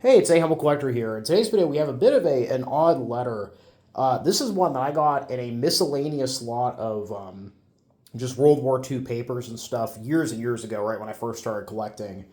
Hey, it's A Humble Collector here. In today's video, we have a bit of an odd letter. This is one that I got in a miscellaneous lot of just World War II papers and stuff years and years ago, right when I first started collecting.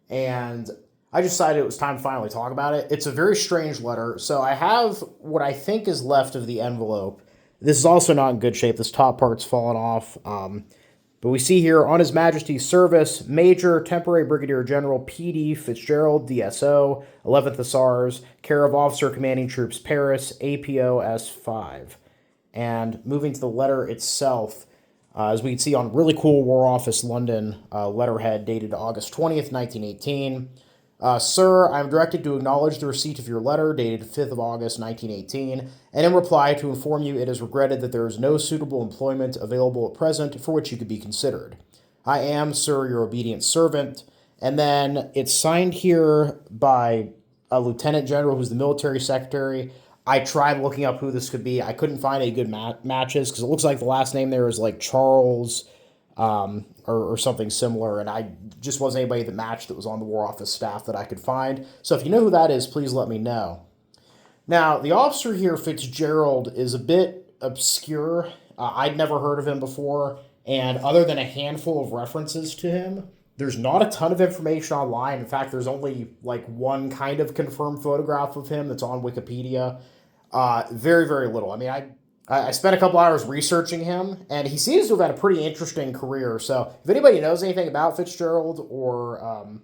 And I decided it was time to finally talk about it. It's a very strange letter. So I have what I think is left of the envelope. This is also not in good shape. This top part's fallen off. But we see here, on His Majesty's service, Major Temporary Brigadier General P.D. Fitzgerald, DSO, 11th Hussars, care of Officer Commanding Troops Paris, APO S5. And moving to the letter itself, as we can see on really cool War Office London letterhead dated August 20th, 1918. Sir, I am directed to acknowledge the receipt of your letter dated 5th of August, 1918, and in reply to inform you it is regretted that there is no suitable employment available at present for which you could be considered. I am, sir, your obedient servant. And then it's signed here by a lieutenant general who's the military secretary. I tried looking up who this could be. I couldn't find any good matches because it looks like the last name there is like Charles or something similar, and I just wasn't anybody that matched that was on the War Office staff that I could find. So if you know who that is, please let me know. Now, the officer here, Fitzgerald, is a bit obscure. I'd never heard of him before, and other than a handful of references to him, there's not a ton of information online. In fact, there's only like one kind of confirmed photograph of him that's on Wikipedia. Very, very little. I mean, I spent a couple hours researching him, and he seems to have had a pretty interesting career. So if anybody knows anything about Fitzgerald or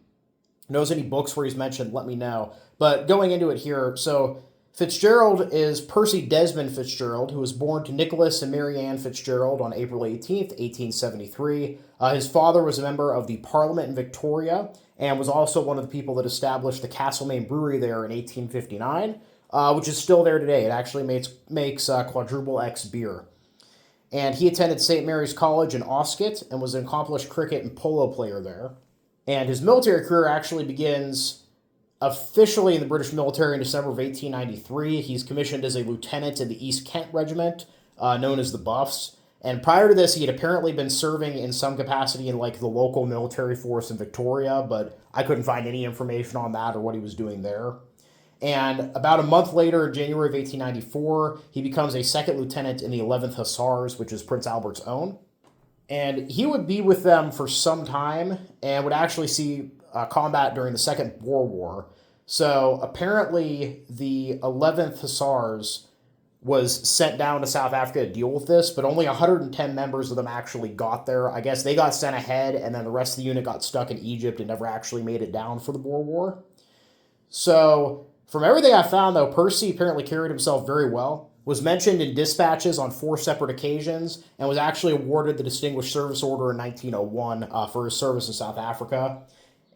knows any books where he's mentioned, let me know. But going into it here, so Fitzgerald is Percy Desmond Fitzgerald, who was born to Nicholas and Mary Ann Fitzgerald on April 18th, 1873. His father was a member of the Parliament in Victoria and was also one of the people that established the Castlemaine Brewery there in 1859. Which is still there today. It actually makes quadruple X beer. And he attended St. Mary's College in Oscott and was an accomplished cricket and polo player there. And his military career actually begins officially in the British military in December of 1893. He's commissioned as a lieutenant in the East Kent Regiment, known as the Buffs. And prior to this, he had apparently been serving in some capacity in like the local military force in Victoria, but I couldn't find any information on that or what he was doing there. And about a month later, in January of 1894, he becomes a second lieutenant in the 11th Hussars, which is Prince Albert's own. And he would be with them for some time and would actually see combat during the Second Boer War. So apparently the 11th Hussars was sent down to South Africa to deal with this, but only 110 members of them actually got there. I guess they got sent ahead, and then the rest of the unit got stuck in Egypt and never actually made it down for the Boer War. So from everything I found, though, Percy apparently carried himself very well, was mentioned in dispatches on 4 separate occasions, and was actually awarded the Distinguished Service Order in 1901 for his service in South Africa.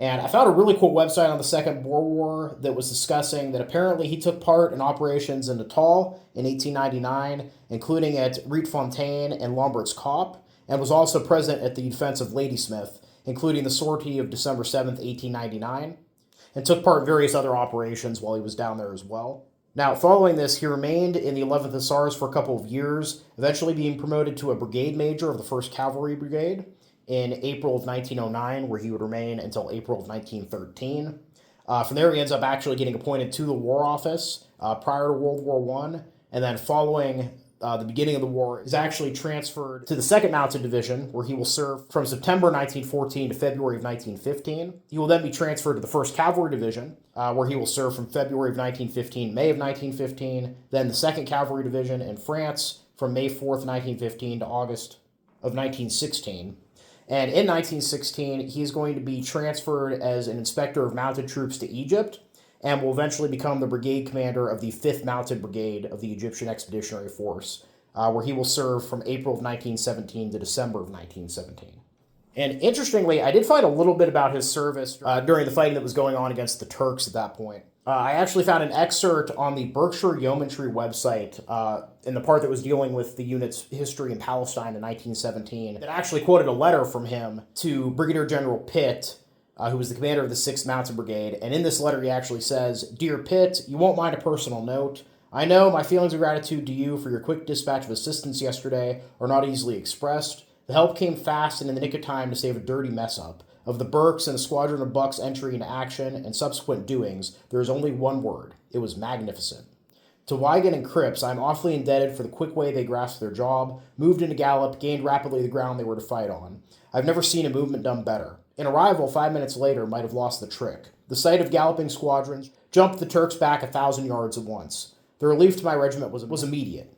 And I found a really cool website on the Second Boer War that was discussing that apparently he took part in operations in Natal in 1899, including at Rietfontein and Lombards Kop, and was also present at the defense of Ladysmith, including the sortie of December 7th, 1899. And took part in various other operations while he was down there as well. Now, following this, he remained in the 11th Hussars for a couple of years, eventually being promoted to a brigade major of the 1st Cavalry Brigade in April of 1909, where he would remain until April of 1913. From there, he ends up actually getting appointed to the War Office prior to World War I, and then following the beginning of the war, is actually transferred to the 2nd Mounted Division, where he will serve from September 1914 to February of 1915. He will then be transferred to the 1st Cavalry Division, where he will serve from February of 1915 to May of 1915, then the 2nd Cavalry Division in France from May 4th, 1915 to August of 1916. And in 1916, he's going to be transferred as an inspector of mounted troops to Egypt, and will eventually become the brigade commander of the 5th Mounted Brigade of the Egyptian Expeditionary Force, where he will serve from April of 1917 to December of 1917. And interestingly, I did find a little bit about his service during the fighting that was going on against the Turks at that point. I actually found an excerpt on the Berkshire Yeomanry website in the part that was dealing with the unit's history in Palestine in 1917 that actually quoted a letter from him to Brigadier General Pitt, who was the commander of the 6th Mounted Brigade. And in this letter, he actually says, "Dear Pitt, you won't mind a personal note. I know my feelings of gratitude to you for your quick dispatch of assistance yesterday are not easily expressed. The help came fast and in the nick of time to save a dirty mess-up. Of the Burkes and the squadron of Buck's entry into action and subsequent doings, there is only one word. It was magnificent. To Weigand and Cripps, I am awfully indebted for the quick way they grasped their job, moved into gallop, gained rapidly the ground they were to fight on. I've never seen a movement done better. An arrival 5 minutes later might have lost the trick. The sight of galloping squadrons jumped the Turks back 1,000 yards at once. The relief to my regiment was immediate.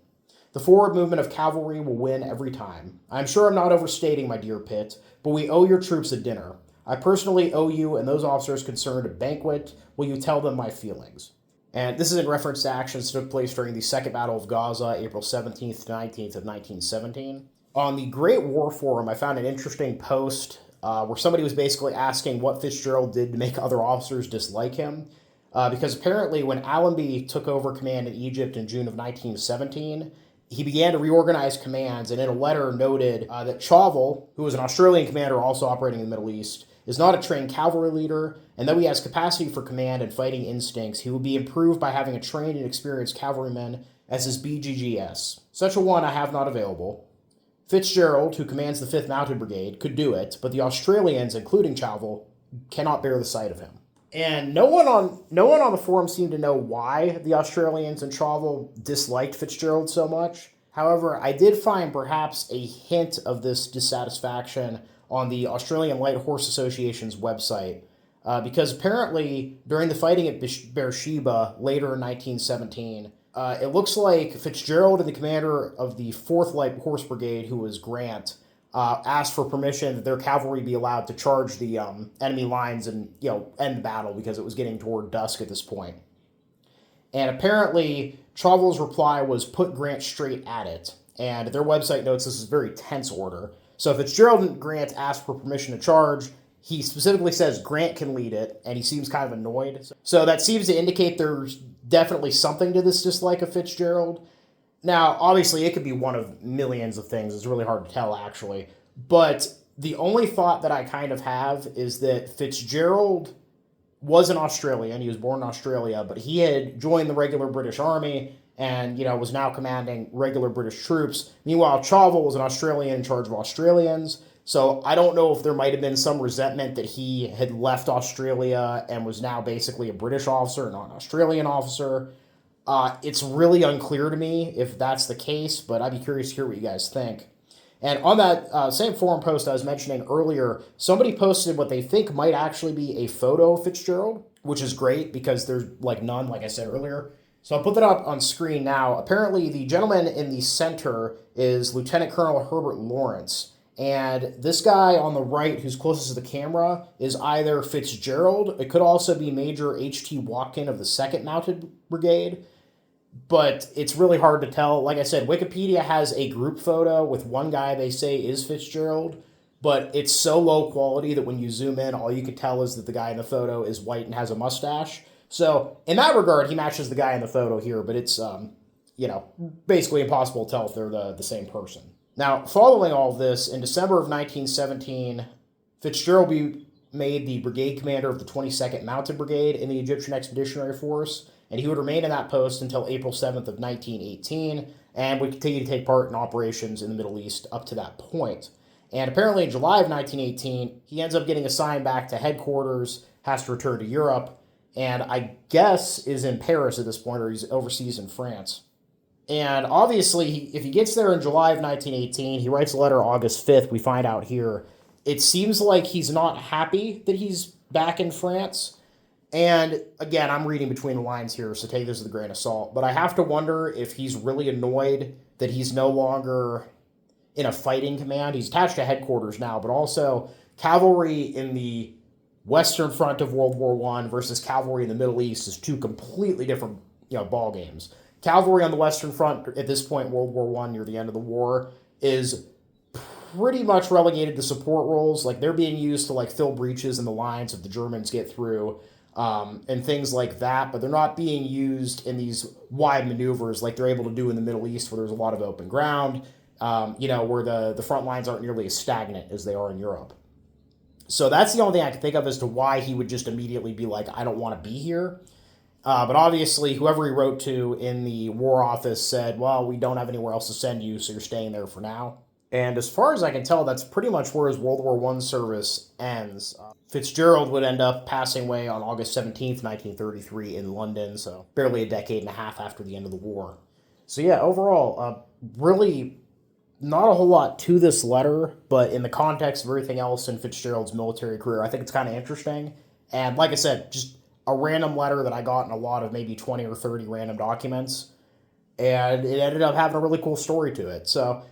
The forward movement of cavalry will win every time. I am sure I'm not overstating, my dear Pitt, but we owe your troops a dinner. I personally owe you and those officers concerned a banquet. Will you tell them my feelings? And this is in reference to actions that took place during the Second Battle of Gaza, April 17th to 19th of 1917. On the Great War Forum, I found an interesting post where somebody was basically asking what Fitzgerald did to make other officers dislike him. Because apparently when Allenby took over command in Egypt in June of 1917, he began to reorganize commands, and in a letter noted that Chauvel, who was an Australian commander also operating in the Middle East, is not a trained cavalry leader, and though he has capacity for command and fighting instincts, he will be improved by having a trained and experienced cavalryman as his BGGS. Such a one I have not available. Fitzgerald, who commands the 5th Mounted Brigade, could do it, but the Australians, including Chauvel, cannot bear the sight of him. And no one on the forum seemed to know why the Australians and Chauvel disliked Fitzgerald so much. However, I did find perhaps a hint of this dissatisfaction on the Australian Light Horse Association's website, because apparently during the fighting at Beersheba later in 1917, it looks like Fitzgerald and the commander of the 4th Light Horse Brigade, who was Grant, asked for permission that their cavalry be allowed to charge the enemy lines and end the battle because it was getting toward dusk at this point. And apparently, Chauvel's reply was put Grant straight at it, and their website notes this is a very tense order. So Fitzgerald and Grant asked for permission to charge. He specifically says Grant can lead it, and he seems kind of annoyed. So that seems to indicate there's definitely something to this dislike of Fitzgerald. Now, obviously, it could be one of millions of things. It's really hard to tell, actually. But the only thought that I kind of have is that Fitzgerald was an Australian. He was born in Australia, but he had joined the regular British Army and, was now commanding regular British troops. Meanwhile, Chauvel was an Australian in charge of Australians. So I don't know if there might have been some resentment that he had left Australia and was now basically a British officer, not an Australian officer. It's really unclear to me if that's the case, but I'd be curious to hear what you guys think. And on that same forum post I was mentioning earlier, somebody posted what they think might actually be a photo of Fitzgerald, which is great because there's none, like I said earlier. So I'll put that up on screen now. Apparently, the gentleman in the center is Lieutenant Colonel Herbert Lawrence. And this guy on the right, who's closest to the camera, is either Fitzgerald. It could also be Major H.T. Watkin of the 2nd Mounted Brigade. But it's really hard to tell. Like I said, Wikipedia has a group photo with one guy they say is Fitzgerald, but it's so low quality that when you zoom in, all you can tell is that the guy in the photo is white and has a mustache. So in that regard, he matches the guy in the photo here, but it's, basically impossible to tell if they're the same person. Now, following all of this, in December of 1917, Fitzgerald made the brigade commander of the 22nd Mounted Brigade in the Egyptian Expeditionary Force, and he would remain in that post until April 7th of 1918, and would continue to take part in operations in the Middle East up to that point. And apparently in July of 1918, he ends up getting assigned back to headquarters, has to return to Europe, and I guess is in Paris at this point, or he's overseas in France. And obviously, if he gets there in July of 1918, he writes a letter August 5th, we find out here. It seems like he's not happy that he's back in France. And again, I'm reading between the lines here, so take this with a grain of salt. But I have to wonder if he's really annoyed that he's no longer in a fighting command. He's attached to headquarters now, but also cavalry in the Western Front of World War I versus cavalry in the Middle East is two completely different, ball games. Cavalry on the Western Front at this point, World War I, near the end of the war, is pretty much relegated to support roles. Like, they're being used to fill breaches in the lines if the Germans get through, and things like that, but they're not being used in these wide maneuvers like they're able to do in the Middle East, where there's a lot of open ground, where the front lines aren't nearly as stagnant as they are in Europe. So that's the only thing I can think of as to why he would just immediately be like, I don't want to be here. But obviously, whoever he wrote to in the War Office said, well, we don't have anywhere else to send you, so you're staying there for now. And as far as I can tell, that's pretty much where his World War I service ends. Fitzgerald would end up passing away on August 17th, 1933 in London, so barely a decade and a half after the end of the war. So yeah, overall, really not a whole lot to this letter, but in the context of everything else in Fitzgerald's military career, I think it's kind of interesting. And like I said, just a random letter that I got in a lot of maybe 20 or 30 random documents, and it ended up having a really cool story to it. So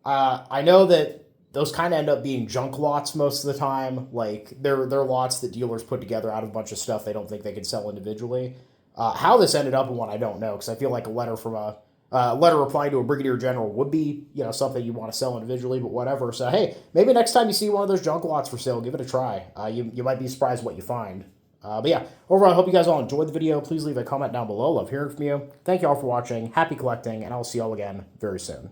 I know that those kind of end up being junk lots most of the time. Like they're lots that dealers put together out of a bunch of stuff they don't think they can sell individually. How this ended up in one I don't know, because I feel like a letter from a letter replying to a brigadier general would be something you want to sell individually, but whatever. So hey, maybe next time you see one of those junk lots for sale, give it a try. You might be surprised what you find. But yeah, overall, I hope you guys all enjoyed the video. Please leave a comment down below. Love hearing from you. Thank you all for watching. Happy collecting, and I'll see you all again very soon.